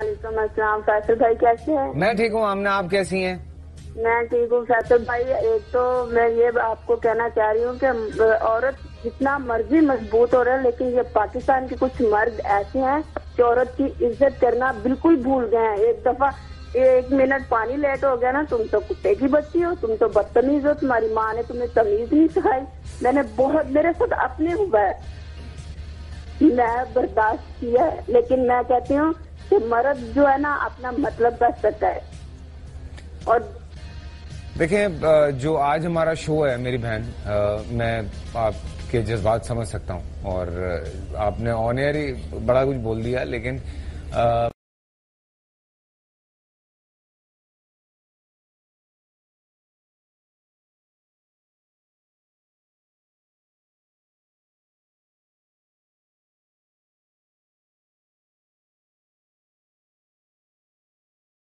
वालेकुम अस्सलाम। फैसल भाई कैसे हैं? मैं ठीक हूँ। आमना, आप कैसी हैं? मैं ठीक हूँ फैसल भाई। एक तो मैं ये आपको कहना चाह रही हूँ कि औरत जितना मर्जी मजबूत हो रहा है, लेकिन ये पाकिस्तान के कुछ मर्द ऐसे हैं कि औरत की इज्जत करना बिल्कुल भूल गए हैं। एक दफा 1 मिनट पानी लेट हो गया ना, तुम तो कुत्ते की बच्ची हो, तुम तो बदतमीज हो, तुम्हारी माँ ने तुम्हें तमीज नहीं सिखाई। मैंने बहुत, मेरे साथ अपने हुआ है, मैं बर्दाश्त किया है, लेकिन मैं कहती हूँ कि मर्द जो है ना अपना मतलब कर सकता है। और देखिए, जो आज हमारा शो है मेरी बहन, मैं आपके जज्बात समझ सकता हूँ और आपने ऑन एयर ही बड़ा कुछ बोल दिया, लेकिन